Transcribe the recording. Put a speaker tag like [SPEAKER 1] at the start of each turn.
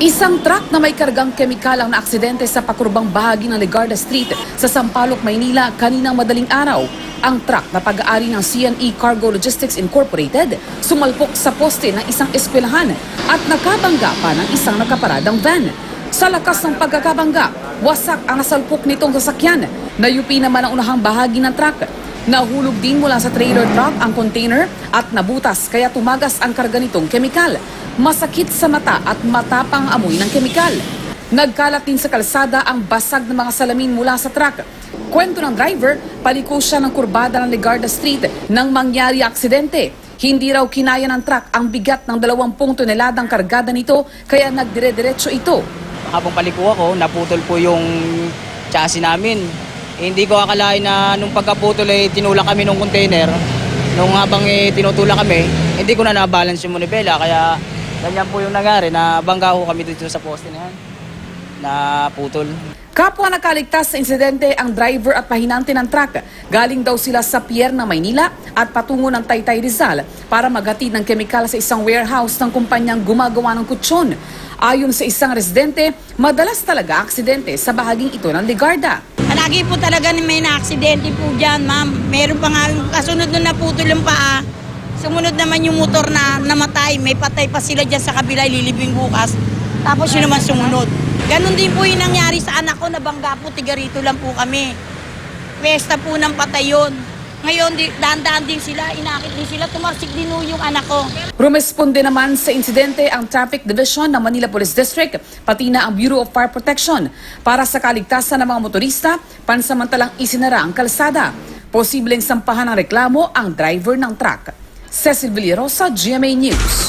[SPEAKER 1] Isang truck na may kargang kemikal ang naaksidente sa pakurbang bahagi ng Legarda Street sa Sampaloc, Maynila kaninang madaling araw. Ang truck na pag-aari ng CNE Cargo Logistics Incorporated sumalpok sa poste ng isang eskwelahan at nakabangga pa ng isang nakaparadang van. Sa lakas ng pagkakabangga, wasak ang nasalpok nitong sasakyan. Nayupi naman ang unahang bahagi ng truck. Nahulog din mula sa trailer truck ang container at nabutas kaya tumagas ang karga nitong kemikal. Masakit sa mata at matapang amoy ng kemikal. Nagkalat din sa kalsada ang basag ng mga salamin mula sa truck. Kwento ng driver, paliko siya ng kurbada ng Legarda Street nang mangyari aksidente. Hindi raw kinaya ng truck ang bigat ng 20 toneladang kargada nito kaya nagdire-diretso ito.
[SPEAKER 2] Habang paliko ako, naputol po yung chassis namin. Hindi ko akalain na nung pagkaputol tinulak kami ng container. Nung habang tinutulak kami, hindi ko na nabalance yung manibela. Kaya ganyan po yung nangyari na bangga ko kami dito sa poste na yan. Naputol.
[SPEAKER 1] Kapwa nakaligtas sa insidente ang driver at pahinante ng truck. Galing daw sila sa Pier ng Maynila at patungo ng Taytay Rizal para maghatid ng kemikal sa isang warehouse ng kumpanyang gumagawa ng kutsyon. Ayon sa isang residente, madalas talaga aksidente sa bahaging ito ng Legarda.
[SPEAKER 3] Lagi po talaga may na-aksidente po dyan, ma'am. Meron pa nga, kasunod nung naputol yung paa, sumunod naman yung motor na namatay. May patay pa sila dyan sa kabila, ililibing bukas. Tapos yun naman sumunod. Ganon din po yung nangyari sa anak ko, nabangga po, tiga rito lang po kami. Pesta po ng patay yun. Ngayon, dahan-dahan din sila, inakit din sila, tumarsik din yung anak ko.
[SPEAKER 1] Rumesponde naman sa insidente ang Traffic Division ng Manila Police District, pati na ang Bureau of Fire Protection. Para sa kaligtasan ng mga motorista, pansamantalang isinara ang kalsada. Posibleng sampahan ng reklamo ang driver ng truck. Cecil Villarosa, GMA News.